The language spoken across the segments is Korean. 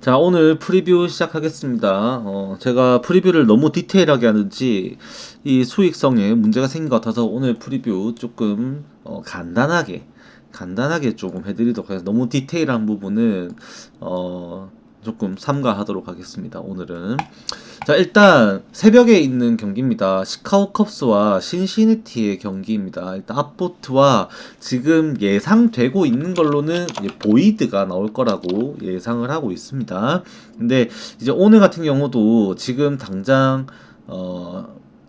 자, 오늘 프리뷰 시작하겠습니다. 제가 프리뷰를 너무 디테일하게 하는지 이 수익성에 문제가 생긴 것 같아서 오늘 프리뷰 조금 간단하게 조금 해드리도록 하겠습니다. 너무 디테일한 부분은 조금 삼가하도록 하겠습니다. 오늘은. 자, 일단 새벽에 있는 경기입니다. 시카고 컵스와 신시내티의 경기입니다. 일단 앞보트와 지금 예상되고 있는 걸로는 이제 보이드가 나올 거라고 예상을 하고 있습니다. 근데 이제 오늘 같은 경우도 지금 당장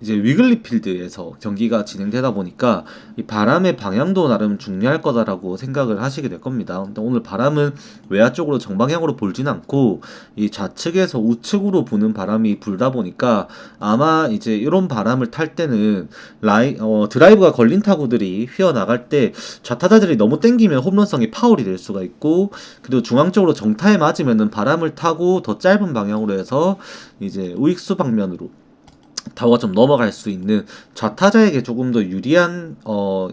이제 위글리 필드에서 경기가 진행되다 보니까 이 바람의 방향도 나름 중요할 거다라고 생각을 하시게 될 겁니다. 근데 오늘 바람은 외야 쪽으로 정방향으로 불진 않고 이 좌측에서 우측으로 부는 바람이 불다 보니까 아마 이제 이런 바람을 탈 때는 드라이브가 걸린 타구들이 휘어나갈 때 좌타자들이 너무 땡기면 홈런성이 파울이 될 수가 있고, 그리고 중앙 쪽으로 정타에 맞으면은 바람을 타고 더 짧은 방향으로 해서 이제 우익수 방면으로 타구가 좀 넘어갈 수 있는 좌타자에게 조금 더 유리한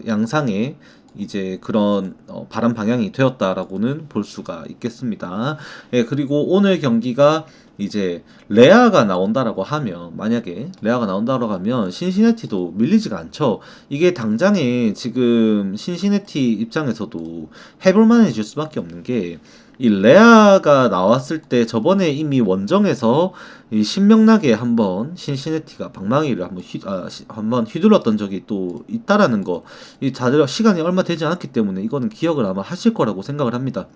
양상의 이제 그런 바람 방향이 되었다라고는 볼 수가 있겠습니다. 예, 그리고 오늘 경기가 이제 레아가 나온다라고 하면, 만약에 레아가 나온다라고 하면 신시내티도 밀리지가 않죠. 이게 당장에 지금 신시내티 입장에서도 해볼만해질 수밖에 없는 게, 이 레아가 나왔을 때 저번에 이미 원정에서 이 신명나게 한번 신시내티가 방망이를 한번 휘둘렀던 적이 또 있다라는 거, 이 다들 시간이 얼마 되지 않았기 때문에 이거는 기억을 아마 하실 거라고 생각을 합니다.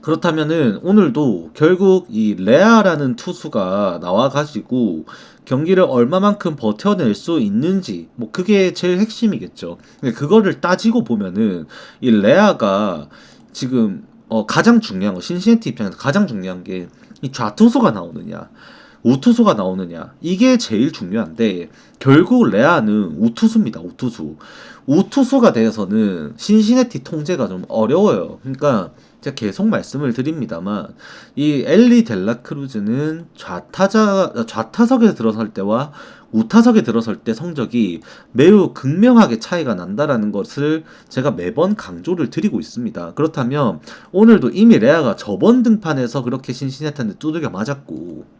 그렇다면은 오늘도 결국 이 레아라는 투수가 나와가지고 경기를 얼마만큼 버텨낼 수 있는지, 뭐 그게 제일 핵심이겠죠. 근데 그거를 따지고 보면은 이 레아가 지금 가장 중요한 거, 신시내티 입장에서 가장 중요한 게 이 좌투수가 나오느냐 우투수가 나오느냐, 이게 제일 중요한데 결국 레아는 우투수입니다. 우투수가 돼서는 신시내티 통제가 좀 어려워요. 그러니까 제가 계속 말씀을 드립니다만 이 엘리 델라크루즈는 좌타석에 들어설 때와 우타석에 들어설 때 성적이 매우 극명하게 차이가 난다라는 것을 제가 매번 강조를 드리고 있습니다. 그렇다면 오늘도 이미 레아가 저번 등판에서 그렇게 신시내티한테 두들겨 맞았고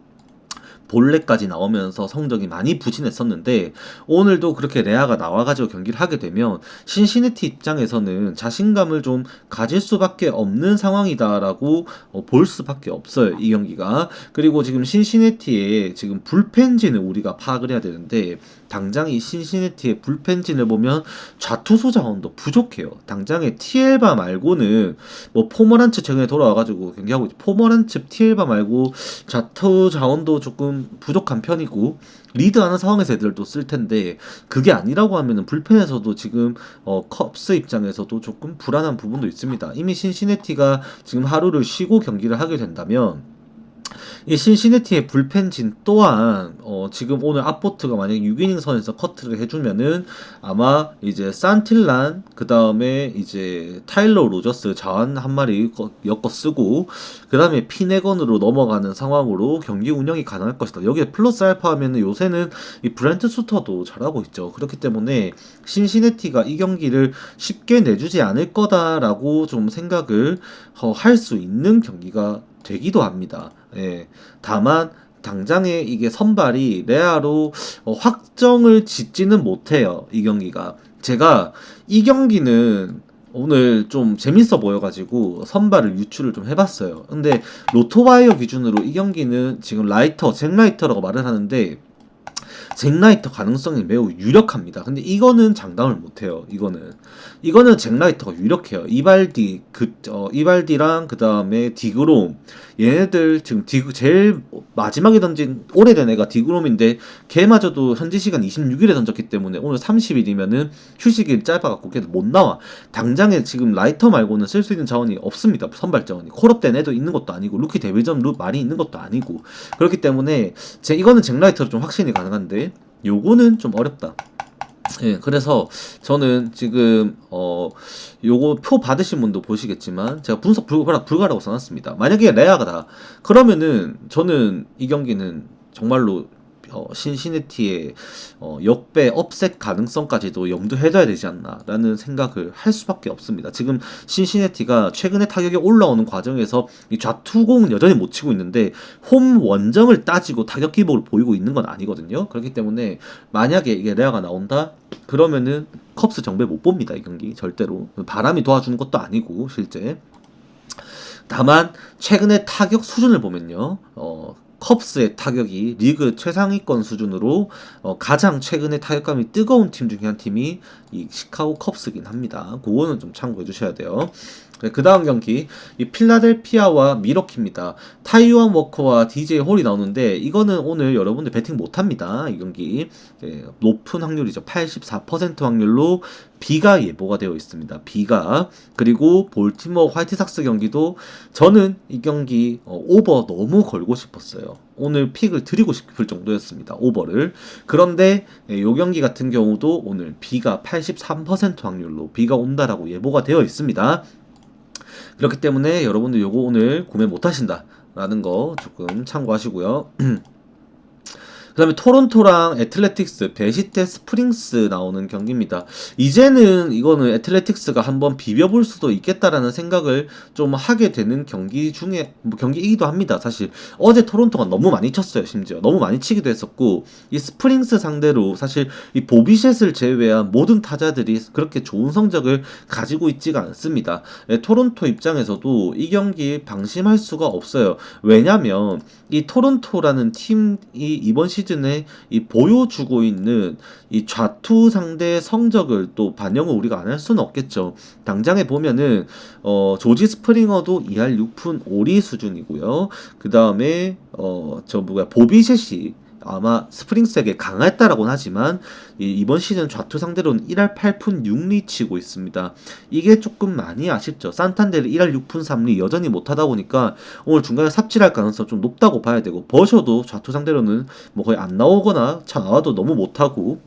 본래까지 나오면서 성적이 많이 부진했었는데, 오늘도 그렇게 레아가 나와가지고 경기를 하게 되면 신시내티 입장에서는 자신감을 좀 가질 수밖에 없는 상황이다라고 볼 수밖에 없어요, 이 경기가. 그리고 지금 신시내티의 지금 불펜진을 우리가 파악을 해야 되는데, 당장 이 신시내티의 불펜진을 보면 좌투수 자원도 부족해요. 당장에 티엘바 말고는 뭐 포머란츠 최근에 돌아와가지고 경기하고 있죠. 포머란츠 티엘바 말고 좌투 자원도 조금 부족한 편이고, 리드하는 상황에서 애들도 쓸 텐데 그게 아니라고 하면은 불펜에서도 지금 컵스 입장에서도 조금 불안한 부분도 있습니다. 이미 신시내티가 지금 하루를 쉬고 경기를 하게 된다면 이 신시내티의 불펜진 또한 지금 오늘 앞보트가 만약에 6이닝 선에서 커트를 해주면은 아마 이제 산틸란, 그 다음에 이제 타일러 로저스 자완 한 마리 엮어 쓰고 그 다음에 피네건으로 넘어가는 상황으로 경기 운영이 가능할 것이다. 여기에 플러스 알파 하면은 요새는 이 브렌트 수터도 잘하고 있죠. 그렇기 때문에 신시내티가 이 경기를 쉽게 내주지 않을 거다라고 좀 생각을 할 수 있는 경기가 되기도 합니다. 예. 다만 당장에 이게 선발이 레아로 확정을 짓지는 못해요. 이 경기가. 제가 이 경기는 오늘 좀 재밌어 보여가지고 선발을 유출을 좀 해봤어요. 근데 로토와이어 기준으로 이 경기는 지금 잭 라이터라고 말을 하는데 잭 라이터 가능성이 매우 유력합니다. 근데 이거는 장담을 못해요. 이거는 잭 라이터가 유력해요. 이발디랑 그 다음에 디그롬, 얘네들 지금 제일 마지막에 던진 오래된 애가 디그롬인데 걔마저도 현지 시간 26일에 던졌기 때문에 오늘 30일이면은 휴식이 짧아갖고 걔도 못 나와. 당장에 지금 라이터 말고는 쓸 수 있는 자원이 없습니다. 선발 자원이 콜업된 애도 있는 것도 아니고 루키 데뷔전 많이 있는 것도 아니고, 그렇기 때문에 이거는 잭 라이터로 좀 확신이 가능한데 요거는 좀 어렵다. 예, 그래서 저는 지금 요거 표 받으신 분도 보시겠지만 제가 분석 불가라고 써놨습니다. 만약에 레아가다 그러면은 저는 이 경기는 정말로 신시내티의 역배 업셋 가능성까지도 염두해둬야 되지 않나라는 생각을 할 수밖에 없습니다. 지금 신시내티가 최근에 타격이 올라오는 과정에서 이 좌투공은 여전히 못 치고 있는데 홈 원정을 따지고 타격 기복을 보이고 있는 건 아니거든요. 그렇기 때문에 만약에 이게 레아가 나온다 그러면은 컵스 정배 못 봅니다. 이 경기 절대로. 바람이 도와주는 것도 아니고 실제. 다만 최근에 타격 수준을 보면요. 컵스의 타격이 리그 최상위권 수준으로 가장 최근에 타격감이 뜨거운 팀 중에 한 팀이 이 시카고 컵스긴 합니다. 그거는 좀 참고해 주셔야 돼요. 그 다음 경기 이 필라델피아와 미러키입니다. 타이완 워커와 DJ 홀이 나오는데 이거는 오늘 여러분들 배팅 못합니다. 이 경기 높은 확률이죠. 84% 확률로 B가 예보가 되어 있습니다. B가. 그리고 볼티모어 화이트삭스 경기도 저는 이 경기 오버 너무 걸고 싶었어요. 오늘 픽을 드리고 싶을 정도였습니다. 오버를. 그런데 이 경기 같은 경우도 오늘 B가 83% 확률로 B가 온다라고 예보가 되어 있습니다. 그렇기 때문에 여러분들 요거 오늘 구매 못하신다 라는 거 조금 참고하시고요. 그 다음에 토론토랑 애틀레틱스, 베시테 스프링스 나오는 경기입니다. 이제는 이거는 애틀레틱스가 한번 비벼볼 수도 있겠다라는 생각을 좀 하게 되는 경기 중에 경기이기도 합니다. 사실 어제 토론토가 너무 많이 쳤어요. 심지어 너무 많이 치기도 했었고 이 스프링스 상대로 사실 이 보비셋을 제외한 모든 타자들이 그렇게 좋은 성적을 가지고 있지가 않습니다. 토론토 입장에서도 이 경기 방심할 수가 없어요. 왜냐면 이 토론토라는 팀이 이번 시즌에 이 보여주고 있는 이 좌투 상대의 성적을 또 반영을 우리가 안 할 수는 없겠죠. 당장에 보면은 조지 스프링어도 2할 6푼 5리 수준이고요. 그 다음에 보비셋이 아마 스프링스에게 강했다라고는 하지만 이번 시즌 좌투 상대로는 1할 8푼 6리 치고 있습니다. 이게 조금 많이 아쉽죠. 산탄데르 1할 6푼 3리 여전히 못하다 보니까 오늘 중간에 삽질할 가능성 좀 높다고 봐야 되고 버셔도 좌투 상대로는 뭐 거의 안 나오거나 나와도 너무 못하고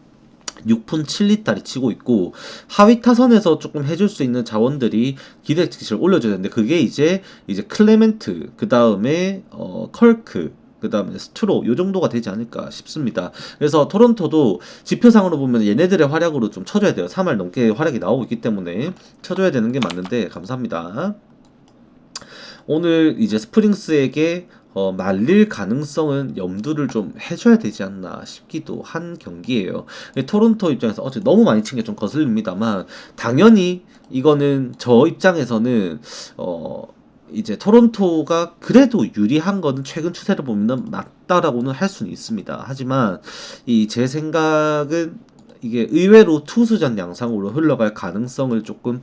6푼 7리짜리 치고 있고 하위 타선에서 조금 해줄 수 있는 자원들이 기대치를 올려줘야 되는데 그게 이제 클레멘트 그 다음에 컬크 그 다음에 스트로 요 정도가 되지 않을까 싶습니다. 그래서 토론토도 지표상으로 보면 얘네들의 활약으로 좀 쳐줘야 돼요. 3할 넘게 활약이 나오고 있기 때문에 쳐줘야 되는 게 맞는데 감사합니다. 오늘 이제 스프링스에게 말릴 가능성은 염두를 좀 해줘야 되지 않나 싶기도 한 경기예요. 토론토 입장에서 어제 너무 많이 친 게 좀 거슬립니다만 당연히 이거는 저 입장에서는 이제 토론토가 그래도 유리한 거는 최근 추세를 보면 맞다라고는 할 수는 있습니다. 하지만 제 생각은 이게 의외로 투수전 양상으로 흘러갈 가능성을 조금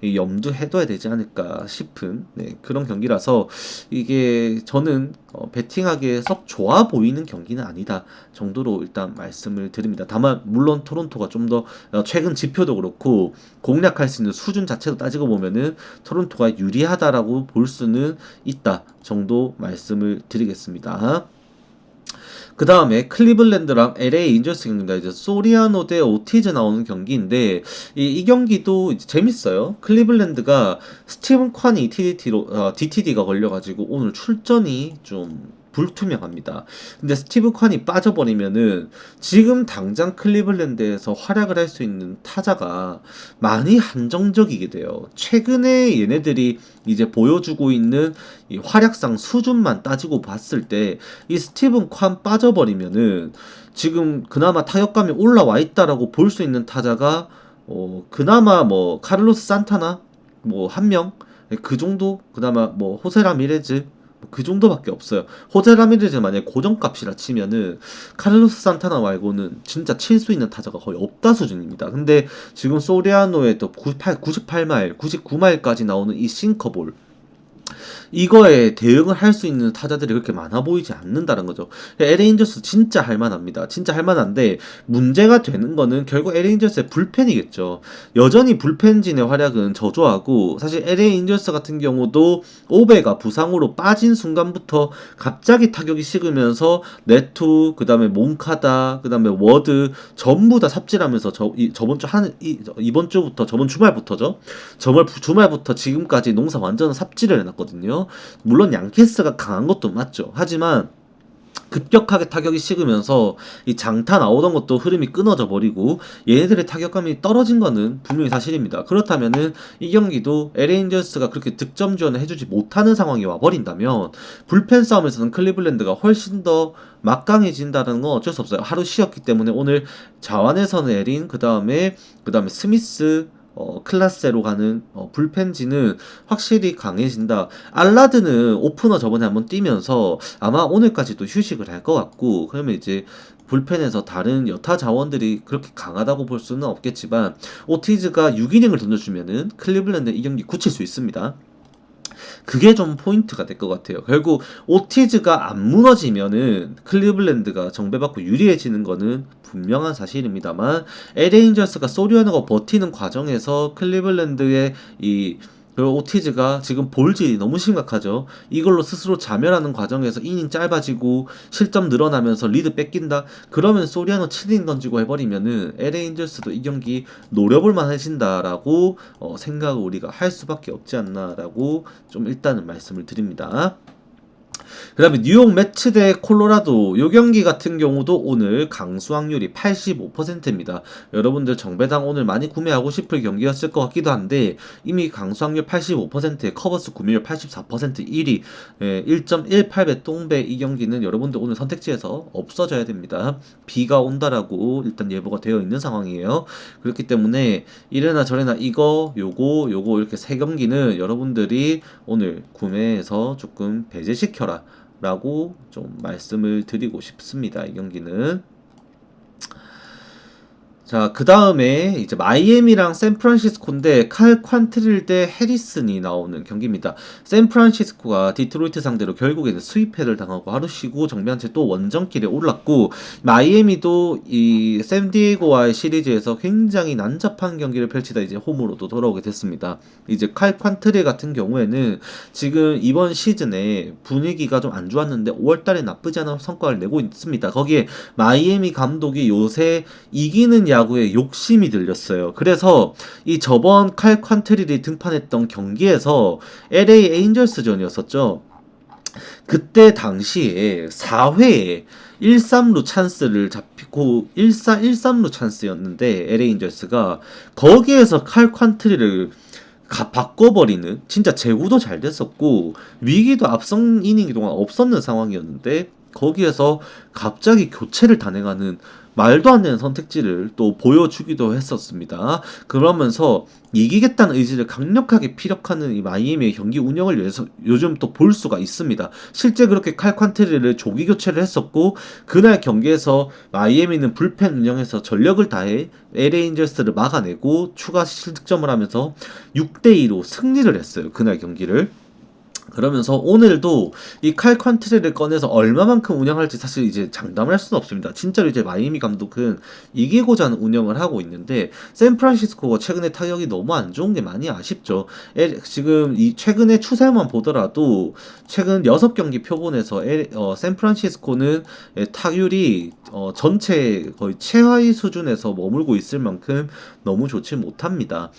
염두해둬야 되지 않을까 싶은 그런 경기라서 이게 저는 배팅하기에 썩 좋아 보이는 경기는 아니다 정도로 일단 말씀을 드립니다. 다만 물론 토론토가 좀 더 최근 지표도 그렇고 공략할 수 있는 수준 자체도 따지고 보면은 토론토가 유리하다라고 볼 수는 있다 정도 말씀을 드리겠습니다. 그 다음에 클리블랜드랑 LA 인저스 경기입니다. 이제 소리아노 대 오티즈 나오는 경기인데 이 경기도 이제 재밌어요. 클리블랜드가 스티븐 콴이 DTD가 걸려가지고 오늘 출전이 좀 불투명합니다. 근데 스티븐 콴이 빠져버리면은 지금 당장 클리블랜드에서 활약을 할 수 있는 타자가 많이 한정적이게 돼요. 최근에 얘네들이 이제 보여주고 있는 이 활약상 수준만 따지고 봤을 때 이 스티븐 콴 빠져버리면은 지금 그나마 타격감이 올라와 있다라고 볼 수 있는 타자가 그나마 뭐 카를로스 산타나 뭐 한 명 그 정도 그나마 뭐 호세 라미레즈 그 정도밖에 없어요. 호세 라미레즈 만약에 고정값이라 치면은 카를로스 산타나 말고는 진짜 칠 수 있는 타자가 거의 없다 수준입니다. 근데 지금 소리아노에 또 98마일, 99마일까지 나오는 이 싱커볼 이거에 대응을 할 수 있는 타자들이 그렇게 많아 보이지 않는다는 거죠. LA 인저스 진짜 할만합니다. 진짜 할만한데 문제가 되는 거는 결국 LA 인저스의 불펜이겠죠. 여전히 불펜진의 활약은 저조하고 사실 LA 인저스 같은 경우도 오베가 부상으로 빠진 순간부터 갑자기 타격이 식으면서 네투 그 다음에 몬카다 그 다음에 워드 전부 다 삽질하면서 이번 주부터 저번 주말부터죠. 저번 주말부터 지금까지 농사 완전 삽질을 해놨거든요. 물론 양키스가 강한 것도 맞죠. 하지만 급격하게 타격이 식으면서 이 장타 나오던 것도 흐름이 끊어져 버리고 얘네들의 타격감이 떨어진 거는 분명히 사실입니다. 그렇다면은 이 경기도 LA 엔젤스가 그렇게 득점 지원을 해주지 못하는 상황이 와버린다면 불펜 싸움에서는 클리블랜드가 훨씬 더 막강해진다는 건 어쩔 수 없어요. 하루 쉬었기 때문에 오늘 자완에서 내린 그 다음에 스미스 클라세로 가는 불펜진은 확실히 강해진다. 알라드는 오프너 저번에 한번 뛰면서 아마 오늘까지도 휴식을 할 것 같고, 그러면 이제 불펜에서 다른 여타 자원들이 그렇게 강하다고 볼 수는 없겠지만 오티즈가 6이닝을 던져주면은 클리블랜드 이 경기 굳힐 수 있습니다. 그게 좀 포인트가 될 것 같아요. 결국 오티즈가 안 무너지면은 클리블랜드가 정배받고 유리해지는 거는 분명한 사실입니다만 LA 엔젤스가 소리하는 거 버티는 과정에서 클리블랜드의 그 오티즈가 지금 볼질이 너무 심각하죠. 이걸로 스스로 자멸하는 과정에서 이닝 짧아지고 실점 늘어나면서 리드 뺏긴다. 그러면 소리아노 7이닝 던지고 해버리면은 LA 엔젤스도 이 경기 노려볼 만해진다라고 생각을 우리가 할 수밖에 없지 않나라고 좀 일단은 말씀을 드립니다. 그 다음에 뉴욕 매츠 대 콜로라도 요 경기 같은 경우도 오늘 강수 확률이 85%입니다. 여러분들 정배당 오늘 많이 구매하고 싶을 경기였을 것 같기도 한데 이미 강수 확률 85%에 커버수 구매율 84% 1위 1.18배 똥배 이 경기는 여러분들 오늘 선택지에서 없어져야 됩니다. 비가 온다라고 일단 예보가 되어 있는 상황이에요. 그렇기 때문에 이래나 저래나 이거 요거 이렇게 세 경기는 여러분들이 오늘 구매해서 조금 배제시켜라 라고 좀 말씀을 드리고 싶습니다. 이 경기는. 자, 그 다음에 이제 마이애미랑 샌프란시스코인데 칼 퀀트릴 대 해리슨이 나오는 경기입니다. 샌프란시스코가 디트로이트 상대로 결국에는 스윕패를 당하고 하루 쉬고 정비한 채 또 원정길에 올랐고 마이애미도 이 샌디에고와의 시리즈에서 굉장히 난잡한 경기를 펼치다 이제 홈으로도 돌아오게 됐습니다. 이제 칼 퀀트릴 같은 경우에는 지금 이번 시즌에 분위기가 좀 안 좋았는데 5월달에 나쁘지 않은 성과를 내고 있습니다. 거기에 마이애미 감독이 요새 이기는 야구에 욕심이 들렸어요. 그래서 이 저번 칼 퀀트릴이 등판했던 경기에서 LA 에인절스전이었었죠. 그때 당시에 4회에 1-3루 찬스를 잡히고 1-3루 찬스였는데 LA 엔젤스가 거기에서 칼 퀀트리를 바꿔버리는 진짜 제구도 잘 됐었고 위기도 앞선 이닝 동안 없었는 상황이었는데 거기에서 갑자기 교체를 단행하는 말도 안 되는 선택지를 또 보여주기도 했었습니다. 그러면서 이기겠다는 의지를 강력하게 피력하는 이 마이애미의 경기 운영을 위해서 요즘 또 볼 수가 있습니다. 실제 그렇게 칼 퀀트리를 조기 교체를 했었고 그날 경기에서 마이애미는 불펜 운영에서 전력을 다해 LA 엔젤스를 막아내고 추가 실득점을 하면서 6대2로 승리를 했어요. 그날 경기를. 그러면서 오늘도 이 칼 퀀트리를 꺼내서 얼마만큼 운영할지 사실 이제 장담을 할 수는 없습니다. 진짜로 이제 마이애미 감독은 이기고자 하는 운영을 하고 있는데 샌프란시스코가 최근에 타격이 너무 안 좋은 게 많이 아쉽죠. 지금 이 최근의 추세만 보더라도 최근 6경기 표본에서 샌프란시스코는 타율이 전체 거의 최하위 수준에서 머물고 있을 만큼 너무 좋지 못합니다.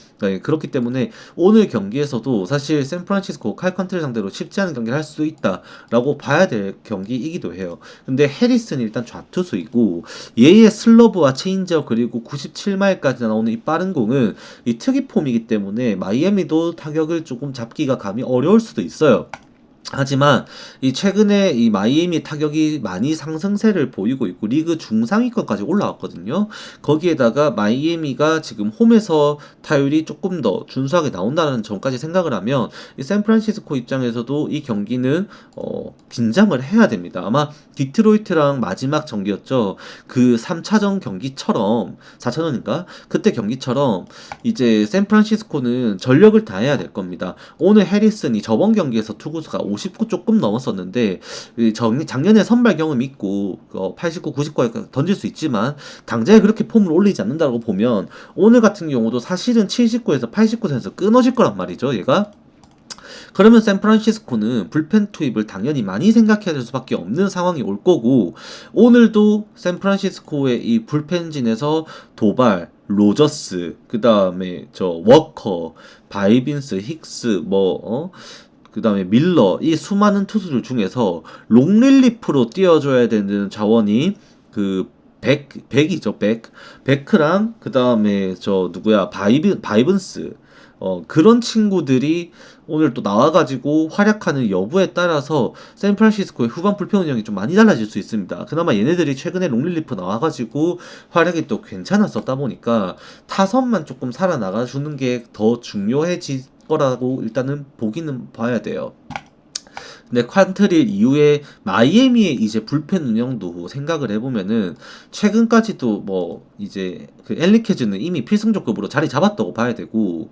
그렇기 때문에 오늘 경기에서도 사실 샌프란시스코 칼 컨트리 상대로 쉽지 않은 경기를 할 수도 있다라고 봐야 될 경기이기도 해요. 근데 해리슨이 일단 좌투수이고 얘의 슬러브와 체인지업 그리고 97마일까지 나오는 이 빠른 공은 이 특이 폼이기 때문에 마이애미도 타격을 조금 잡기가 감이 어려울 수도 있어요. 하지만 이 최근에 이 마이애미 타격이 많이 상승세를 보이고 있고 리그 중상위권까지 올라왔거든요. 거기에다가 마이애미가 지금 홈에서 타율이 조금 더 준수하게 나온다는 점까지 생각을 하면 이 샌프란시스코 입장에서도 이 경기는 긴장을 해야 됩니다. 아마 디트로이트랑 마지막 경기였죠. 그 3차전 경기처럼 4차전인가? 그때 경기처럼 이제 샌프란시스코는 전력을 다해야 될 겁니다. 오늘 해리슨이 저번 경기에서 투구수가 59 조금 넘었었는데 작년에 선발 경험이 있고 89, 90까지 던질 수 있지만 당장에 그렇게 폼을 올리지 않는다고 보면 오늘 같은 경우도 사실은 79에서 89선에서 끊어질 거란 말이죠. 얘가. 그러면 샌프란시스코는 불펜 투입을 당연히 많이 생각해야 될 수밖에 없는 상황이 올 거고 오늘도 샌프란시스코의 이 불펜진에서 도발, 로저스, 그 다음에 저 워커, 바이빈스, 힉스 그 다음에 밀러, 이 수많은 투수들 중에서 롱릴리프로 띄워줘야 되는 자원이 그 백이죠, 베크랑 그 다음에 저 누구야 바이븐스, 그런 친구들이 오늘 또 나와가지고 활약하는 여부에 따라서 샌프란시스코의 후반 불펜 운영이 좀 많이 달라질 수 있습니다. 그나마 얘네들이 최근에 롱릴리프 나와가지고 활약이 또 괜찮았었다 보니까 타선만 조금 살아나가 주는 게 더 중요해질 거라고 일단은 보기는 봐야 돼요. 근데 퀀트릴 이후에 마이애미의 이제 불펜 운영도 생각을 해보면은 최근까지도 뭐 이제 그 엘리케즈는 이미 필승조급으로 자리 잡았다고 봐야 되고,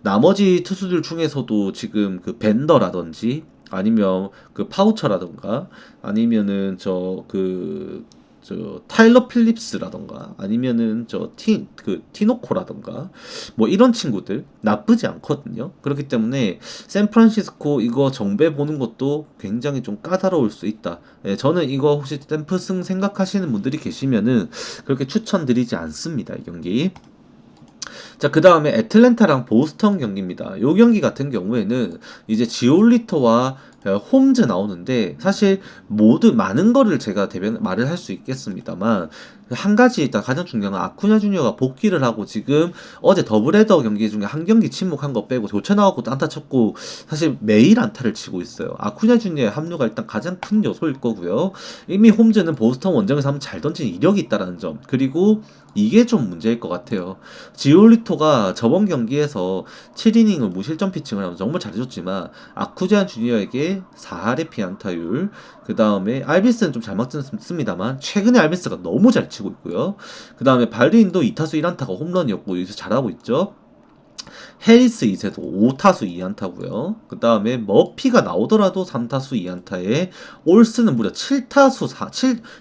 나머지 투수들 중에서도 지금 그 벤더라든지 아니면 그 파우처라던가 아니면은 저 타일러 필립스라던가 아니면은 티노코라던가 뭐 이런 친구들 나쁘지 않거든요. 그렇기 때문에 샌프란시스코 이거 정배 보는 것도 굉장히 좀 까다로울 수 있다. 예, 저는 이거 혹시 샌프승 생각하시는 분들이 계시면은 그렇게 추천드리지 않습니다, 이 경기. 자, 그 다음에 애틀랜타랑 보스턴 경기입니다. 요 경기 같은 경우에는 이제 지올리터와 홈즈 나오는데, 사실 많은 거를 제가 말을 할 수 있겠습니다만, 한 가지 일단 가장 중요한 건 아쿠냐 주니어가 복귀를 하고 지금 어제 더블헤더 경기 중에 한 경기 침묵한 거 빼고 교체 나왔고 안타 쳤고 사실 매일 안타를 치고 있어요. 아쿠냐 주니어의 합류가 일단 가장 큰 요소일 거고요. 이미 홈즈는 보스턴 원정에서 한번 잘 던진 이력이 있다는 점, 그리고 이게 좀 문제일 것 같아요. 지올리토가 저번 경기에서 7이닝을 무실점 피칭을 하면서 정말 잘해줬지만 아쿠냐 주니어에게 4할의 피안타율, 그 다음에 알비스는 좀 잘 맞습니다만 최근에 알비스가 너무 잘 치고 있고요. 그 다음에 발리인도 2타수 1안타가 홈런이었고 여기서 잘하고 있죠. 해리스 2세도 5타수 2안타고요. 그 다음에 머피가 나오더라도 3타수 2안타에 올스는 무려 10타수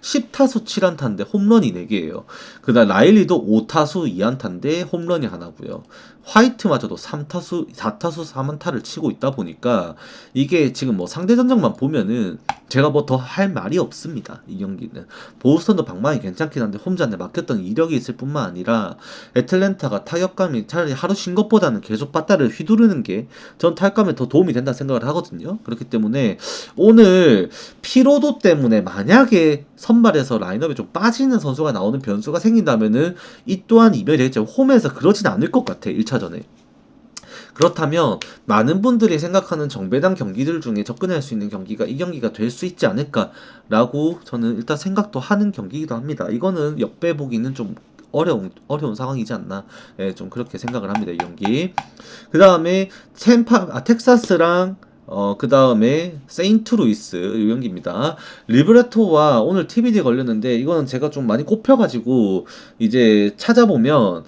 7안타인데 홈런이 4개예요. 그 다음 라일리도 5타수 2안타인데 홈런이 하나고요. 화이트마저도 4타수 3안타를 치고 있다 보니까 이게 지금 뭐 상대 전적만 보면은 제가 뭐 더 할 말이 없습니다. 이 경기는 보스턴도 방망이 괜찮긴 한데 홈즈한테 막혔던 이력이 있을 뿐만 아니라 애틀랜타가 타격감이 차라리 하루 쉰 것보다는 계속 바다를 휘두르는 게 전 타격감에 더 도움이 된다 생각을 하거든요. 그렇기 때문에 오늘 피로도 때문에 만약에 선발에서 라인업에 좀 빠지는 선수가 나오는 변수가 생긴다면은 이 또한 이변이 되겠죠. 홈에서 그러진 않을 것 같아, 1차전에. 그렇다면 많은 분들이 생각하는 정배당 경기들 중에 접근할 수 있는 경기가 이 경기가 될 수 있지 않을까라고 저는 일단 생각도 하는 경기이기도 합니다. 이거는 역배 보기는 좀 어려운 상황이지 않나, 예, 좀 그렇게 생각을 합니다, 이 경기. 그 다음에 텍사스랑 그 다음에 세인트루이스 이 경기입니다. 리브레토와 오늘 TBD 걸렸는데 이거는 제가 좀 많이 꼽혀가지고 이제 찾아보면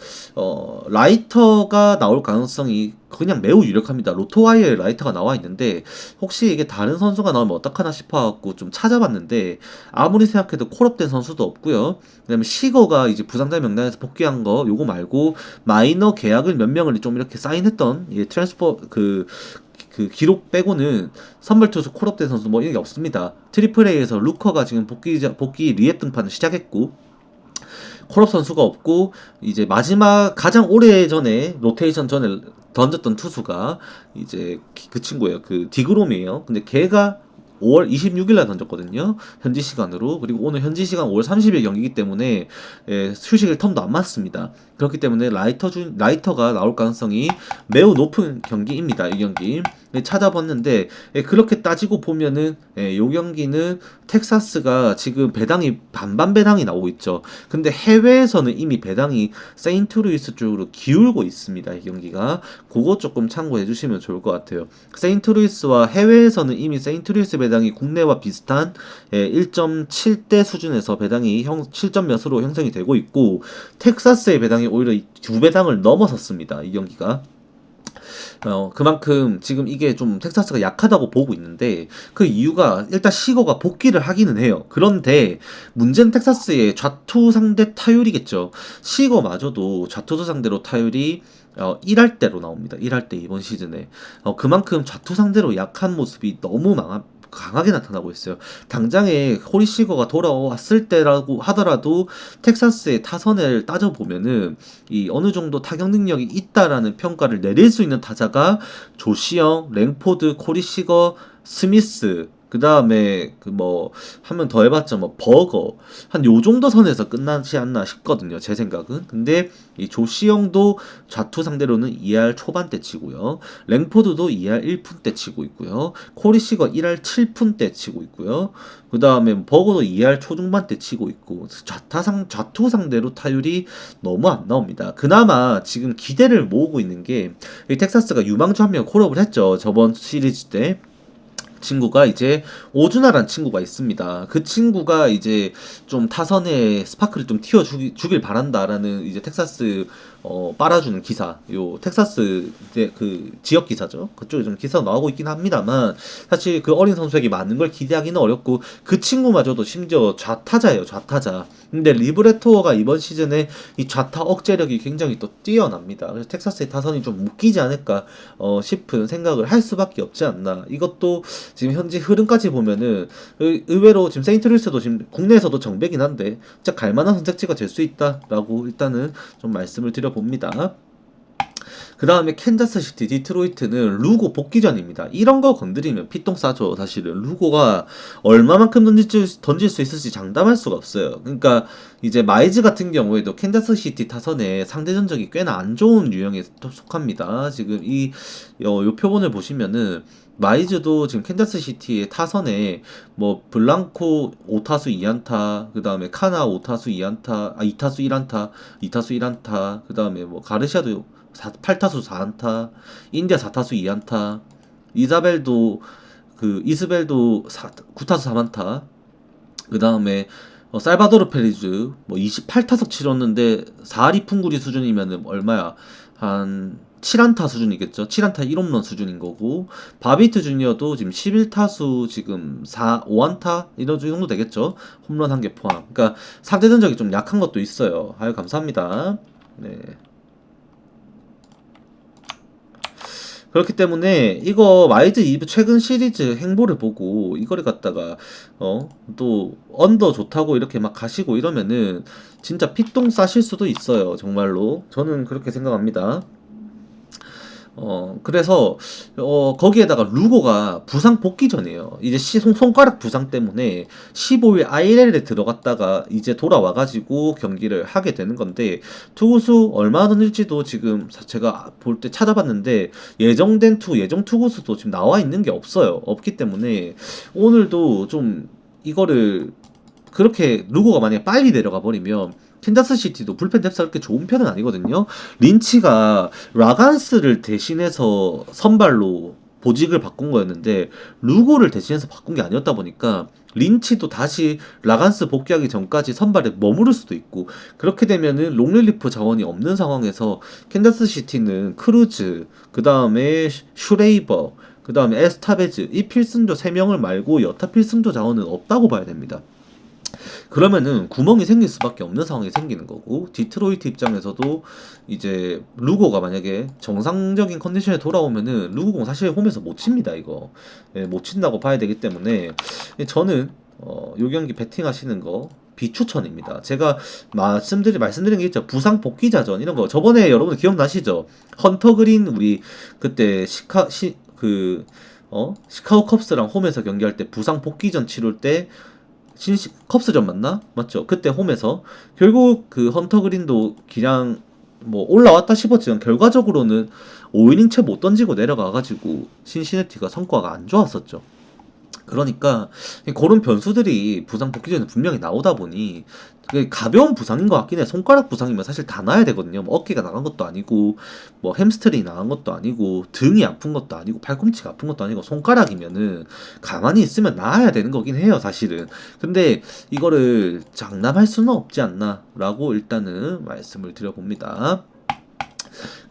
라이터가 나올 가능성이 그냥 매우 유력합니다. 로토와이어에 라이터가 나와 있는데 혹시 이게 다른 선수가 나오면 어떡하나 싶어갖고 좀 찾아봤는데 아무리 생각해도 콜업된 선수도 없고요. 그다음에 시거가 이제 부상자 명단에서 복귀한 거 요거 말고 마이너 계약을 몇 명을 좀 이렇게 사인했던 트랜스퍼 그 기록 빼고는 선발 투수 콜업된 선수 뭐 이런 게 없습니다. 트리플 A에서 루커가 지금 복귀 리앱 등판을 시작했고 콜업 선수가 없고 이제 마지막 가장 오래전에 로테이션 전에 던졌던 투수가 이제 그 친구예요. 그 디그롬이에요. 근데 걔가 5월 26일날 던졌거든요. 현지 시간으로. 그리고 오늘 현지 시간 5월 30일 경기이기 때문에 휴식일 텀도 안 맞습니다. 그렇기 때문에 라이터가 나올 가능성이 매우 높은 경기입니다. 이 경기. 찾아봤는데 그렇게 따지고 보면은 이 경기는 텍사스가 지금 배당이 반반 배당이 나오고 있죠. 근데 해외에서는 이미 배당이 세인트루이스 쪽으로 기울고 있습니다. 이 경기가. 그거 조금 참고해 주시면 좋을 것 같아요. 세인트루이스와 해외에서는 이미 세인트루이스 배당이 국내와 비슷한 1.7대 수준에서 배당이 7점 몇으로 형성이 되고 있고 텍사스의 배당이 오히려 2배당을 넘어섰습니다. 이 경기가. 그만큼 지금 이게 좀 텍사스가 약하다고 보고 있는데 그 이유가 일단 시거가 복귀를 하기는 해요. 그런데 문제는 텍사스의 좌투 상대 타율이겠죠. 시거마저도 좌투수 상대로 타율이 1할 대로 나옵니다. 1할 대 이번 시즌에. 그만큼 좌투 상대로 약한 모습이 너무 강하게 나타나고 있어요. 당장에 코리 시거가 돌아왔을 때라고 하더라도 텍사스의 타선을 따져보면은 이 어느 정도 타격 능력이 있다라는 평가를 내릴 수 있는 타자가 조시영, 랭포드, 코리 시거, 스미스, 그 다음에 그 뭐 한 명 더 해봤자 뭐 버거 한 요 정도 선에서 끝나지 않나 싶거든요, 제 생각은. 근데 이 조시영도 좌투 상대로는 2할 초반대 치고요, 랭포드도 2할 1푼대 치고 있고요, 코리시가 1할 7푼대 치고 있고요, 그 다음에 버거도 2할 초중반대 치고 있고, 좌투 상대로 타율이 너무 안 나옵니다. 그나마 지금 기대를 모으고 있는 게 이 텍사스가 유망주 한 명 콜업을 했죠, 저번 시리즈 때. 친구가 이제 오준하란 친구가 있습니다. 그 친구가 이제 좀 타선에 스파크를 좀 튀어주길 바란다라는 이제 텍사스 빨아주는 기사, 요 텍사스 그 지역 기사죠. 그쪽에 좀 기사 나오고 있긴 합니다만 사실 그 어린 선수에게 맞는 걸 기대하기는 어렵고, 그 친구마저도 심지어 좌타자예요, 좌타자. 근데 리브레토어가 이번 시즌에 이 좌타 억제력이 굉장히 또 뛰어납니다. 그래서 텍사스의 타선이 좀 묶이지 않을까 싶은 생각을 할 수밖에 없지 않나. 이것도 지금 현재 흐름까지 보면은 의외로 지금 세인트루이스도 지금 국내에서도 정배긴 한데 진짜 갈만한 선택지가 될 수 있다라고 일단은 좀 말씀을 드려봅니다. 그 다음에 캔자스시티, 디트로이트는 루고 복귀전입니다. 이런 거 건드리면 피똥 싸죠. 사실은 루고가 얼마만큼 던질 수 있을지 장담할 수가 없어요. 그러니까 이제 마이즈 같은 경우에도 캔자스시티 타선에 상대 전적이 꽤나 안 좋은 유형에 속합니다. 지금 요 표본을 보시면은 마이즈도 지금 캔자스시티의 타선에 뭐 블랑코 5타수 2안타, 그 다음에 카나 5타수 2안타, 2타수 1안타, 2타수 1안타, 그 다음에 뭐 가르시아도 8타수 4안타, 인디아 4타수 2안타, 이스벨도 9타수 3안타, 그 다음에 살바도르 페리즈 뭐 28타석 치렀는데 4리 풍구리 수준이면은 얼마야? 한 7안타 수준이겠죠. 7안타 1홈런 수준인 거고, 바비트 주니어도 지금 11타수 지금 5안타 이런 정도 되겠죠. 홈런 한 개 포함. 그러니까 상대 전적이 좀 약한 것도 있어요. 아유, 감사합니다. 네. 그렇기 때문에 이거 마이즈 2부 최근 시리즈 행보를 보고 이거를 갖다가 또 언더 좋다고 이렇게 막 가시고 이러면은 진짜 피똥 싸실 수도 있어요. 정말로 저는 그렇게 생각합니다. 그래서 거기에다가 루고가 부상 복귀 전이에요. 이제 손가락 부상 때문에 15일 IL에 들어갔다가 이제 돌아와가지고 경기를 하게 되는 건데, 투구수 얼마나 던질지도 지금 제가 볼 때 찾아봤는데 예정 투구수도 지금 나와 있는 게 없기 때문에 오늘도 좀 이거를, 그렇게 루고가 만약에 빨리 내려가 버리면 캔자스시티도 불펜 뎁스가 그렇게 좋은 편은 아니거든요. 린치가 라간스를 대신해서 선발로 보직을 바꾼 거였는데 루고를 대신해서 바꾼 게 아니었다 보니까 린치도 다시 라간스 복귀하기 전까지 선발에 머무를 수도 있고, 그렇게 되면은 롱릴리프 자원이 없는 상황에서 캔자스시티는 크루즈, 그 다음에 슈레이버, 그 다음에 에스타베즈, 이 필승조 3명을 말고 여타 필승조 자원은 없다고 봐야 됩니다. 그러면은 구멍이 생길 수밖에 없는 상황이 생기는 거고, 디트로이트 입장에서도 이제 루고가 만약에 정상적인 컨디션에 돌아오면은 루고공 사실 홈에서 못 칩니다. 이거 못 친다고 봐야 되기 때문에 저는 요 경기 배팅하시는 거 비추천입니다. 제가 말씀드린 게 있죠. 부상 복귀자전 이런 거 저번에 여러분 기억나시죠? 헌터 그린 우리 그때 시카고 컵스랑 홈에서 경기할 때 부상 복귀전 치룰 때 컵스전 맞죠? 그때 홈에서 결국 그 헌터 그린도 그냥 뭐 올라왔다 싶었지만 결과적으로는 5이닝 채 못 던지고 내려가가지고 신시내티가 성과가 안 좋았었죠. 그러니까 그런 변수들이 부상 복귀 전에 분명히 나오다 보니 그게 가벼운 부상인 것 같긴 해. 손가락 부상이면 사실 다 나야 되거든요. 뭐 어깨가 나간 것도 아니고 뭐 햄스트링이 나간 것도 아니고 등이 아픈 것도 아니고 팔꿈치가 아픈 것도 아니고 손가락이면은 가만히 있으면 나아야 되는 거긴 해요, 사실은. 근데 이거를 장담할 수는 없지 않나 라고 일단은 말씀을 드려봅니다.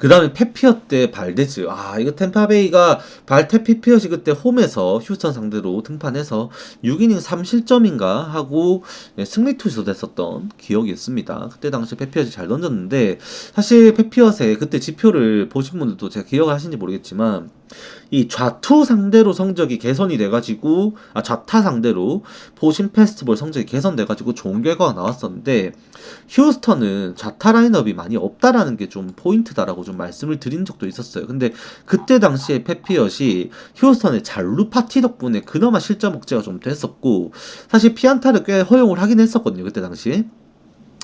그 다음에 페피어 때 발데즈. 아, 이거 템파베이가 페피엇이 그때 홈에서 휴스턴 상대로 등판해서 6이닝 3실점인가 하고 승리 투수도 됐었던 기억이 있습니다. 그때 당시 페피엇이 잘 던졌는데 사실 페피엇의 그때 지표를 보신 분들도 제가 기억을 하시는지 모르겠지만 이 좌투 상대로 성적이 개선이 돼가지고 좌타 상대로 포신 페스티벌 성적이 개선돼가지고 좋은 결과가 나왔었는데 휴스턴은 좌타 라인업이 많이 없다라는 게 좀 포인트다라고 좀 말씀을 드린 적도 있었어요. 근데 그때 당시에 페피엇이 휴스턴의 잔루 파티 덕분에 그나마 실점 억제가 좀 됐었고 사실 피안타를 꽤 허용을 하긴 했었거든요. 그때 당시에.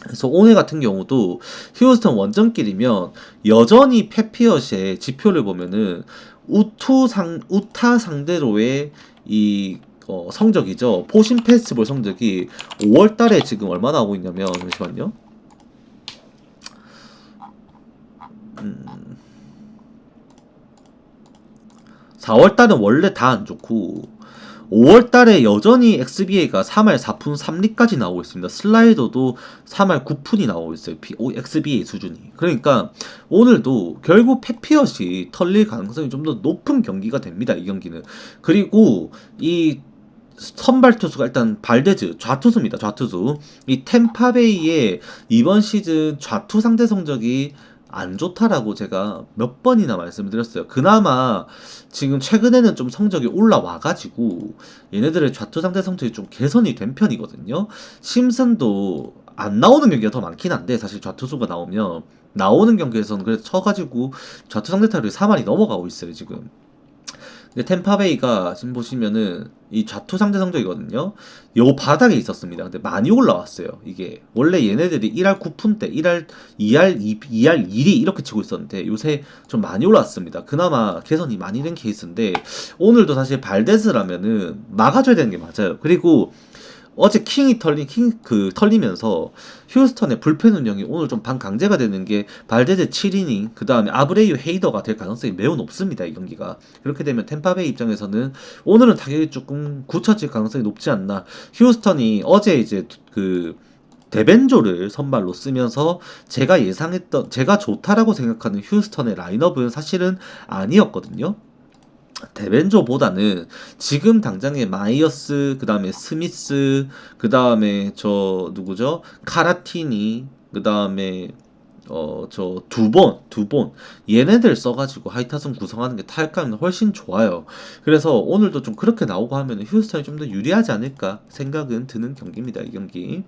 그래서 오늘 같은 경우도 휴스턴 원정길이면 여전히 페피엇의 지표를 보면은 우타 상대로의 이 성적이죠. 포신 페스티벌 성적이 5월달에 지금 얼마나 하고 있냐면 잠시만요. 4월달은 원래 다 안 좋고 5월달에 여전히 XBA가 3할 4푼 3리까지 나오고 있습니다. 슬라이더도 3할 9푼이 나오고 있어요. XBA 수준이. 그러니까 오늘도 결국 페피엇이 털릴 가능성이 좀 더 높은 경기가 됩니다. 이 경기는. 그리고 이 선발 투수가 일단 발데즈 좌투수입니다. 좌투수. 이 템파베이의 이번 시즌 좌투 상대 성적이 안 좋다라고 제가 몇 번이나 말씀을 드렸어요. 그나마 지금 최근에는 좀 성적이 올라와가지고 얘네들의 좌투 상대 성적이 좀 개선이 된 편이거든요. 심슨도 안 나오는 경기가 더 많긴 한데 사실 좌투수가 나오면 나오는 경기에서는 그래도 쳐가지고 좌투 상대 타율이 4만이 넘어가고 있어요 지금. 근데 템파베이가 지금 보시면은 이 좌투 상대 성적이거든요. 요 바닥에 있었습니다. 근데 많이 올라왔어요. 이게 원래 얘네들이 1할 9푼대, 2할 1이 이렇게 치고 있었는데 요새 좀 많이 올라왔습니다. 그나마 개선이 많이 된 케이스인데 오늘도 사실 발데스라면은 막아줘야 되는 게 맞아요. 그리고 어제 털리면서 휴스턴의 불펜 운영이 오늘 좀 반강제가 되는 게 발데드 7이닝 그 다음에 아브레이유 헤이더가 될 가능성이 매우 높습니다. 이 경기가. 그렇게 되면 템파베이 입장에서는 오늘은 타격이 조금 굳혀질 가능성이 높지 않나. 휴스턴이 어제 이제 데벤조를 선발로 쓰면서 제가 좋다라고 생각하는 휴스턴의 라인업은 사실은 아니었거든요. 데벤조보다는 지금 당장에 마이어스, 그 다음에 스미스, 그 다음에 저 누구죠? 카라티니, 그 다음에 저 두본 얘네들 써가지고 하이타선 구성하는 게 타격감이 훨씬 좋아요. 그래서 오늘도 좀 그렇게 나오고 하면 휴스턴이 좀 더 유리하지 않을까 생각은 드는 경기입니다. 이 경기.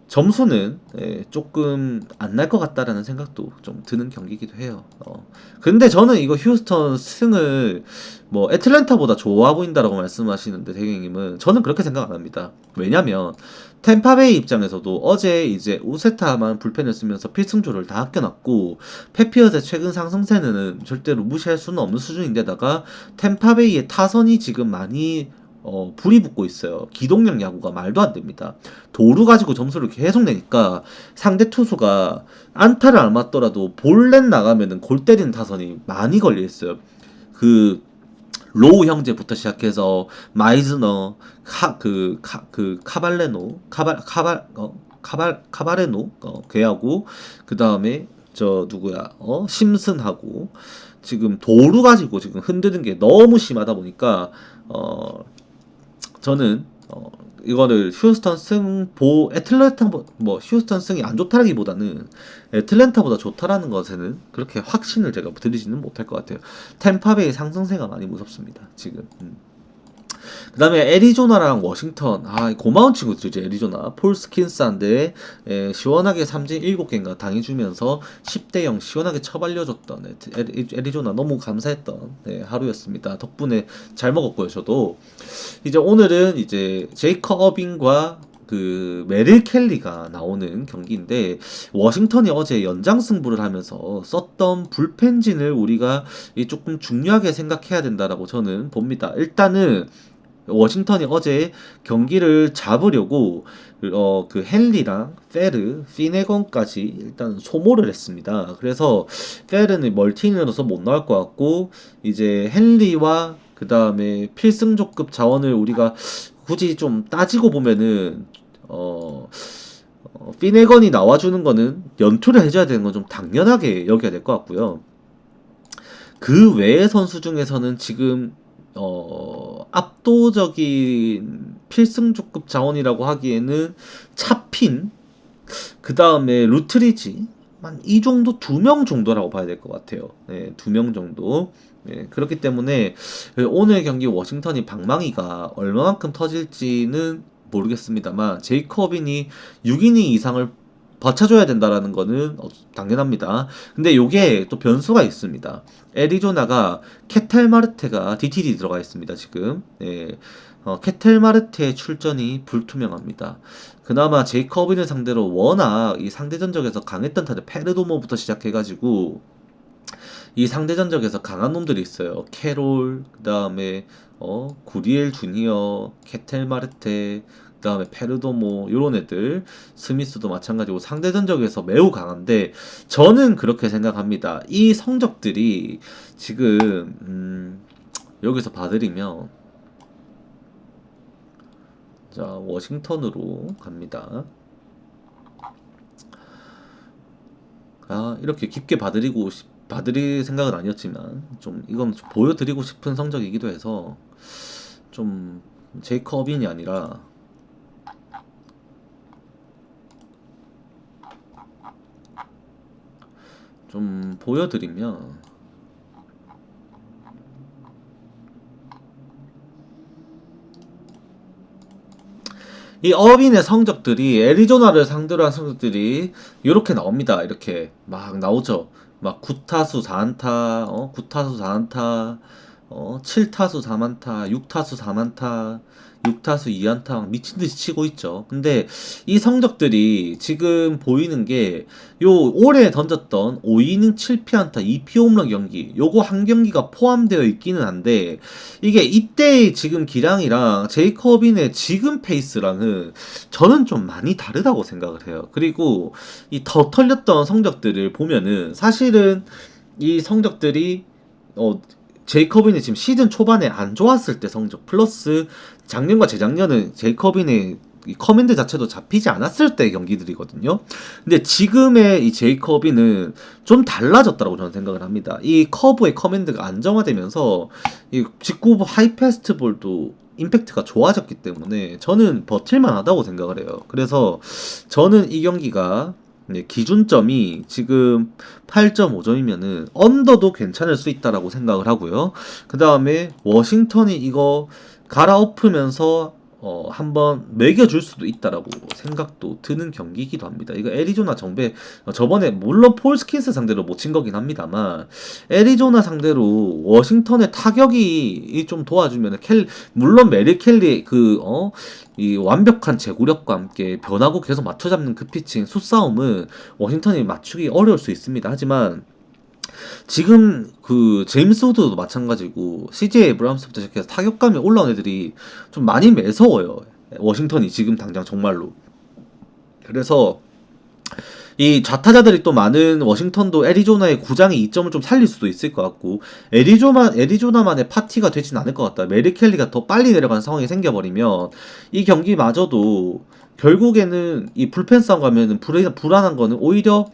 점수는 조금 안 날 것 같다라는 생각도 좀 드는 경기이기도 해요. 근데 저는 이거 휴스턴 승을 뭐 애틀랜타보다 좋아 보인다라고 말씀하시는데 대경님은 저는 그렇게 생각 안 합니다. 왜냐면 템파베이 입장에서도 어제 이제 우세타만 불펜을 쓰면서 필승조를 다 아껴놨고 페피엇의 최근 상승세는 절대로 무시할 수는 없는 수준인데다가 템파베이의 타선이 지금 많이 불이 붙고 있어요. 기동력 야구가 말도 안 됩니다. 도루 가지고 점수를 계속 내니까 상대 투수가 안타를 안 맞더라도 볼넷 나가면은 골 때리는 타선이 많이 걸려 있어요. 로우 형제부터 시작해서 마이즈너, 카발레노 걔하고 그 다음에 저 누구야 심슨하고 지금 도루 가지고 지금 흔드는 게 너무 심하다 보니까 저는 이거를 휴스턴 휴스턴 승이 안 좋다라기보다는 애틀랜타보다 좋다라는 것에는 그렇게 확신을 제가 드리지는 못할 것 같아요. 템파베이 상승세가 많이 무섭습니다. 지금. 그 다음에 애리조나랑 워싱턴 고마운 친구들이죠. 애리조나 폴 스킨스한테 시원하게 삼진 7개인가 당해주면서 10대0 시원하게 쳐발려줬던 애리조나 너무 감사했던 하루였습니다. 덕분에 잘 먹었고요. 저도 이제 오늘은 이제 제이커 어빙과 메릴 켈리가 나오는 경기인데 워싱턴이 어제 연장 승부를 하면서 썼던 불펜진을 우리가 조금 중요하게 생각해야 된다라고 저는 봅니다. 일단은 워싱턴이 어제 경기를 잡으려고 헨리랑 피네건까지 일단 소모를 했습니다. 그래서 페르는 멀티인으로서 못 나올 것 같고 이제 헨리와 그 다음에 필승조급 자원을 우리가 굳이 좀 따지고 보면은 피네건이 나와주는 거는 연투를 해줘야 되는 건 좀 당연하게 여겨야 될 것 같고요. 그 외의 선수 중에서는 지금 압도적인 필승조급 자원이라고 하기에는 차핀, 그 다음에 루트리지, 한 이 정도 2명 정도라고 봐야 될 것 같아요. 네, 2명 정도. 네, 그렇기 때문에 오늘 경기 워싱턴이 방망이가 얼마만큼 터질지는 모르겠습니다만 제이커빈이 6이닝 이상을 버텨줘야 된다라는 거는 당연합니다. 근데 요게 또 변수가 있습니다. 애리조나가 케텔 마르테가 DTD 들어가 있습니다. 지금 케텔 마르테의 출전이 불투명합니다. 그나마 제이커빈을 상대로 워낙 이 상대 전적에서 강했던 타자 페르도모부터 시작해가지고 이 상대 전적에서 강한 놈들이 있어요. 캐롤, 그 다음에 구리엘 주니어, 케텔 마르테, 그 다음에 페르도모 요런 애들, 스미스도 마찬가지고 상대 전적에서 매우 강한데 저는 그렇게 생각합니다. 이 성적들이 지금 여기서 봐드리면 자 워싱턴으로 갑니다. 이렇게 깊게 봐드릴 생각은 아니었지만 좀 이건 좀 보여드리고 싶은 성적이기도 해서 좀 제이컵인이 아니라 좀 보여드리면 이 어빈의 성적들이 애리조나를 상대로 한 성적들이 이렇게 나옵니다. 이렇게 막 나오죠. 막 9타수 4안타, 9타수 4안타, 7타수 4만타, 6타수 4만타, 6타수 2안타 미친듯이 치고 있죠. 근데 이 성적들이 지금 보이는 게 요 올해 던졌던 5이닝 7피안타 2피 홈런 경기 요거 한 경기가 포함되어 있기는 한데 이게 이때의 지금 기량이랑 제이커빈의 지금 페이스랑은 저는 좀 많이 다르다고 생각을 해요. 그리고 이 더 털렸던 성적들을 보면은 사실은 이 성적들이 제이커빈이 지금 시즌 초반에 안 좋았을 때 성적 플러스 작년과 재작년은 제이커빈의 이 커맨드 자체도 잡히지 않았을 때 경기들이거든요. 근데 지금의 이 제이커빈은 좀 달라졌다고 저는 생각을 합니다. 이 커브의 커맨드가 안정화되면서 이 직구 하이패스트 볼도 임팩트가 좋아졌기 때문에 저는 버틸만 하다고 생각을 해요. 그래서 저는 이 경기가 기준점이 지금 8.5점이면은 언더도 괜찮을 수 있다라고 생각을 하고요. 그 다음에 워싱턴이 이거 갈아엎으면서 한번 매겨줄 수도 있다라고 생각도 드는 경기이기도 합니다. 이거 애리조나 정배 저번에 물론 폴 스킨스 상대로 못 친 거긴 합니다만 애리조나 상대로 워싱턴의 타격이 좀 도와주면 물론 메리 켈리 이 완벽한 제구력과 함께 변하고 계속 맞춰잡는 그 피칭 수싸움은 워싱턴이 맞추기 어려울 수 있습니다. 하지만 지금 그 제임스 우드도 마찬가지고 CJ 에브람스부터 시작해서 타격감이 올라온 애들이 좀 많이 매서워요. 워싱턴이 지금 당장 정말로. 그래서 이 좌타자들이 또 많은 워싱턴도 애리조나의 구장의 이점을 좀 살릴 수도 있을 것 같고 애리조나만의 파티가 되진 않을 것 같다. 메리 켈리가 더 빨리 내려가는 상황이 생겨버리면 이 경기마저도 결국에는 이 불펜 싸움 가면은 불안한 거는 오히려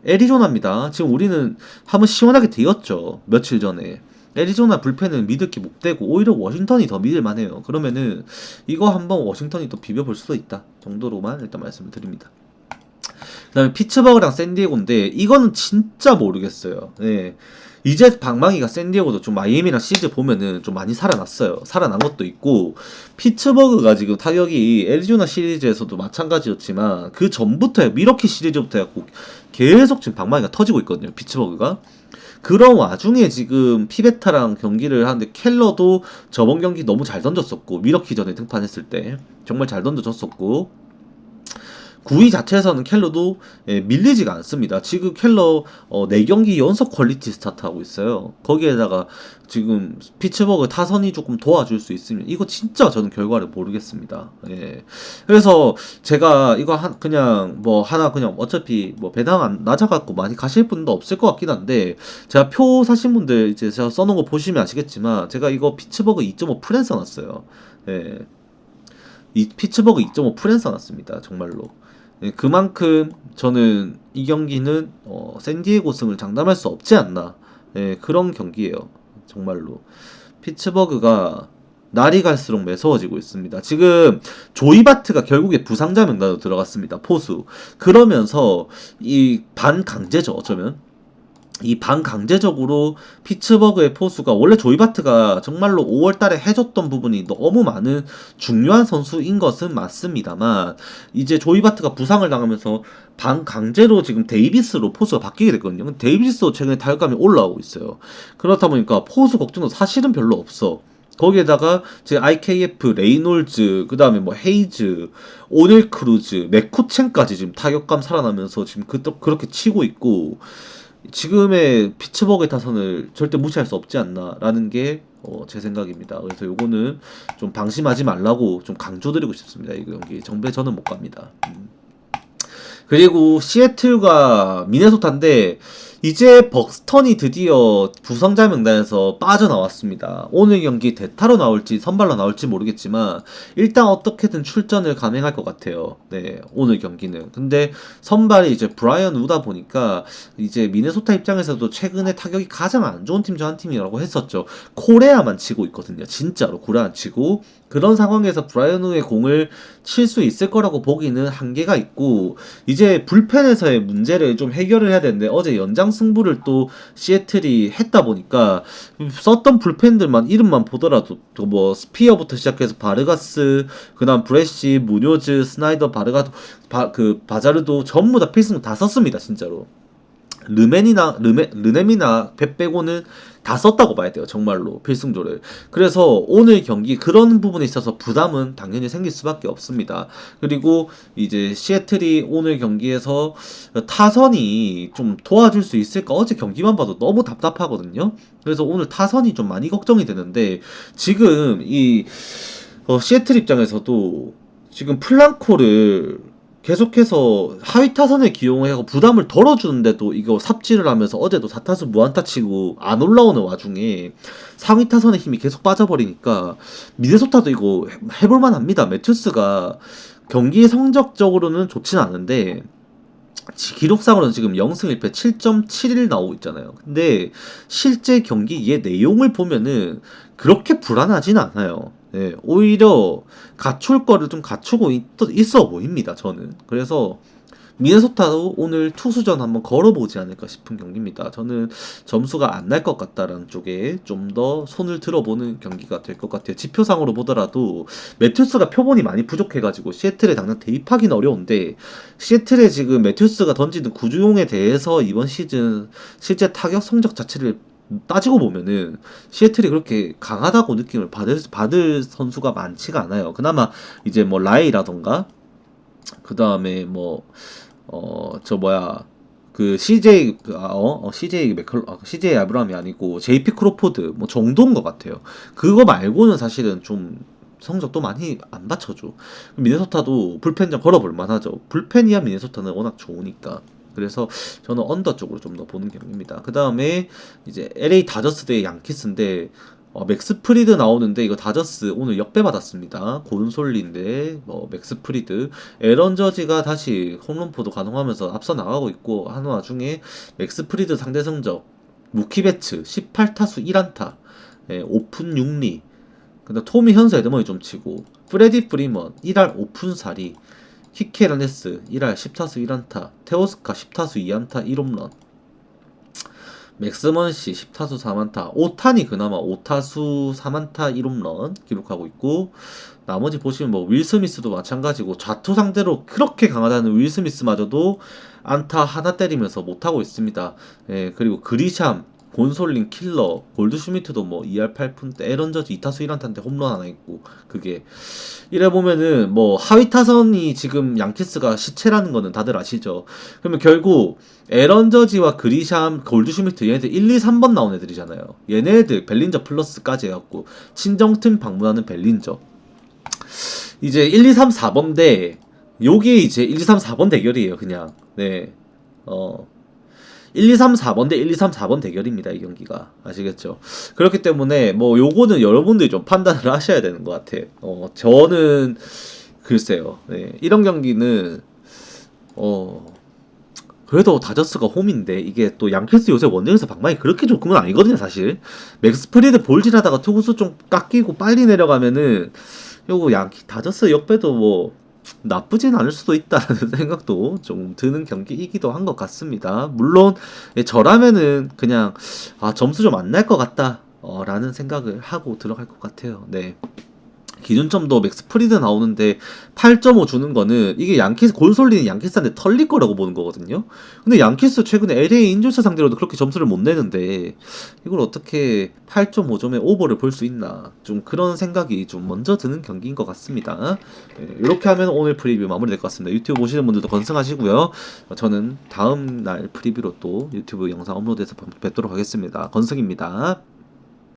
애리조나입니다. 지금 우리는 한번 시원하게 되었죠. 며칠 전에. 애리조나 불펜은 믿을 게 못 되고 오히려 워싱턴이 더 믿을만 해요. 그러면은 이거 한번 워싱턴이 또 비벼볼 수도 있다 정도로만 일단 말씀을 드립니다. 그 다음에 피츠버그랑 샌디에고인데 이거는 진짜 모르겠어요. 네. 이제 방망이가 샌디에고도 좀 마이애미랑 시리즈 보면은 좀 많이 살아났어요. 살아난 것도 있고 피츠버그가 지금 타격이 애리조나 시리즈에서도 마찬가지였지만 그 전부터 미러키 시리즈부터 해갖고 계속 지금 방망이가 터지고 있거든요. 피츠버그가. 그런 와중에 지금 피베타랑 경기를 하는데 켈러도 저번 경기 너무 잘 던졌었고 미러키 전에 등판했을 때 정말 잘 던져줬었고 9위 자체에서는 켈러도 밀리지가 않습니다. 지금 켈러 4경기 연속 퀄리티 스타트하고 있어요. 거기에다가 지금 피츠버그 타선이 조금 도와줄 수 있으면 이거 진짜 저는 결과를 모르겠습니다. 예. 그래서 제가 이거 그냥 뭐 하나 그냥 어차피 뭐 배당 안 낮아갖고 많이 가실 분도 없을 것 같긴 한데 제가 표 사신 분들 이제 제가 써놓은 거 보시면 아시겠지만 제가 이거 피츠버그 2.5 프랜 써놨어요. 예. 이 피츠버그 2.5 프랜 써놨습니다. 정말로. 예, 그만큼 저는 이 경기는 샌디에고 승을 장담할 수 없지 않나. 예, 그런 경기예요. 정말로. 피츠버그가 날이 갈수록 매서워지고 있습니다. 지금 조이바트가 결국에 부상자 명단으로 들어갔습니다. 포수. 그러면서 이 반강제죠. 어쩌면. 이 반강제적으로 피츠버그의 포수가 원래 조이바트가 정말로 5월달에 해줬던 부분이 너무 많은 중요한 선수인 것은 맞습니다만 이제 조이바트가 부상을 당하면서 반강제로 지금 데이비스로 포수가 바뀌게 됐거든요. 근데 데이비스도 최근에 타격감이 올라오고 있어요. 그렇다 보니까 포수 걱정도 사실은 별로 없어. 거기에다가 제 IKF, 레이놀즈, 그 다음에 뭐 헤이즈, 오닐 크루즈, 메쿠첸까지 지금 타격감 살아나면서 지금 그렇게 치고 있고 지금의 피츠버그의 타선을 절대 무시할 수 없지 않나라는 게 제 생각입니다. 그래서 요거는 좀 방심하지 말라고 좀 강조드리고 싶습니다. 이 경기 정배 저는 못 갑니다. 그리고 시애틀과 미네소타인데 이제 벅스턴이 드디어 부상자 명단에서 빠져나왔습니다. 오늘 경기 대타로 나올지 선발로 나올지 모르겠지만 일단 어떻게든 출전을 감행할 것 같아요. 네, 오늘 경기는. 근데 선발이 이제 브라이언 우다 보니까 이제 미네소타 입장에서도 최근에 타격이 가장 안 좋은 팀 중 한 팀이라고 했었죠. 코레아만 치고 있거든요. 진짜로 코레아만 치고 그런 상황에서 브라이언 우의 공을 칠 수 있을 거라고 보기는 한계가 있고 이제 불펜에서의 문제를 좀 해결을 해야 되는데 어제 연장 승부를 또 시애틀이 했다 보니까 썼던 불펜들만 이름만 보더라도 뭐 스피어부터 시작해서 바르가스 그다음 브래시 무뇨즈 스나이더 바르가도 바자르도 전부 다 필승 다 썼습니다 진짜로. 르넴이나 배 빼고는 다 썼다고 봐야 돼요. 정말로 필승조를. 그래서 오늘 경기 그런 부분에 있어서 부담은 당연히 생길 수밖에 없습니다. 그리고 이제 시애틀이 오늘 경기에서 타선이 좀 도와줄 수 있을까? 어제 경기만 봐도 너무 답답하거든요. 그래서 오늘 타선이 좀 많이 걱정이 되는데 지금 이 시애틀 입장에서도 지금 플랑코를 계속해서 하위 타선에 기용을 하고 부담을 덜어주는데도 이거 삽질을 하면서 어제도 4타수 무안타 치고 안 올라오는 와중에 상위 타선의 힘이 계속 빠져버리니까 미네소타도 이거 해볼만 합니다. 매튜스가 경기 성적적으로는 좋진 않은데 기록상으로는 지금 0승 1패 7.71 나오고 있잖아요. 근데 실제 경기 얘 내용을 보면은 그렇게 불안하진 않아요. 네, 오히려 갖출 거를 좀 갖추고 있어 보입니다. 저는. 그래서 미네소타도 오늘 투수전 한번 걸어보지 않을까 싶은 경기입니다. 저는 점수가 안 날 것 같다라는 쪽에 좀 더 손을 들어보는 경기가 될 것 같아요. 지표상으로 보더라도 매튜스가 표본이 많이 부족해가지고 시애틀에 당장 대입하기는 어려운데 시애틀에 지금 매튜스가 던지는 구주용에 대해서 이번 시즌 실제 타격 성적 자체를 따지고 보면은 시애틀이 그렇게 강하다고 느낌을 받을 선수가 많지가 않아요. 그나마 이제 뭐 라이라던가 그 다음에 뭐 그 CJ CJ 아브라함이 아니고 JP 크로포드 뭐 정도인 것 같아요. 그거 말고는 사실은 좀 성적도 많이 안 받쳐줘. 미네소타도 불펜 좀 걸어볼 만하죠. 불펜이야 미네소타는 워낙 좋으니까. 그래서 저는 언더 쪽으로 좀 더 보는 경기입니다. 그 다음에 이제 LA 다저스 대 양키스인데 맥스 프리드 나오는데 이거 다저스 오늘 역배 받았습니다. 곤솔리인데 맥스 프리드 에런 저지가 다시 홈런포도 가동하면서 앞서 나가고 있고 하는 와중에 맥스 프리드 상대 성적 무키베츠 18타수 1안타 5푼 6리 근데 토미 현수 에드먼이 좀 치고 프레디 프리먼 1할 5푼 4리 히케라네스 1할 10타수 1안타 테오스카 10타수 2안타 1홈런 맥스먼시 10타수 4만타 오탄이 그나마 5타수 4만타 1홈런 기록하고 있고 나머지 보시면 뭐 윌스미스도 마찬가지고 좌투 상대로 그렇게 강하다는 윌스미스마저도 안타 하나 때리면서 못하고 있습니다. 그리고 그리샴 곤솔린 킬러 골드슈미트도 뭐 2할 8푼 에런 저지 2타수 1안타인데 홈런 하나 있고 그게 이래 보면은 뭐 하위 타선이 지금 양키스가 시체라는 거는 다들 아시죠. 그러면 결국 에런 저지와 그리샴 골드슈미트 얘네들 1, 2, 3번 나온 애들이잖아요. 얘네들 벨린저 플러스까지 해갖고 친정팀 방문하는 벨린저 이제 1, 2, 3, 4번대 요게 이제 1, 2, 3, 4번 대결이에요 그냥. 네 1, 2, 3, 4번 대 1, 2, 3, 4번 대결입니다. 이 경기가. 아시겠죠? 그렇기 때문에 뭐 요거는 여러분들이 좀 판단을 하셔야 되는 것 같아. 저는 글쎄요. 네, 이런 경기는 그래도 다저스가 홈인데 이게 또 양키스 요새 원정에서 방망이 그렇게 좋은 건 아니거든요 사실. 맥스 프리드 볼질하다가 투구수 좀 깎이고 빨리 내려가면은 요거 양키 다저스 역배도 뭐 나쁘진 않을 수도 있다라는 생각도 좀 드는 경기이기도 한 것 같습니다. 물론 저라면은 그냥 점수 좀 안 날 것 같다 라는 생각을 하고 들어갈 것 같아요. 네. 기준점도 맥스 프리드 나오는데 8.5 주는 거는 이게 양키스 골솔리는 양키스한테 털릴 거라고 보는 거거든요. 근데 양키스 최근에 LA 인조스 상대로도 그렇게 점수를 못 내는데 이걸 어떻게 8.5점의 오버를 볼 수 있나 좀 그런 생각이 좀 먼저 드는 경기인 것 같습니다. 네, 이렇게 하면 오늘 프리뷰 마무리될 것 같습니다. 유튜브 보시는 분들도 건승하시고요. 저는 다음 날 프리뷰로 또 유튜브 영상 업로드해서 뵙도록 하겠습니다. 건승입니다.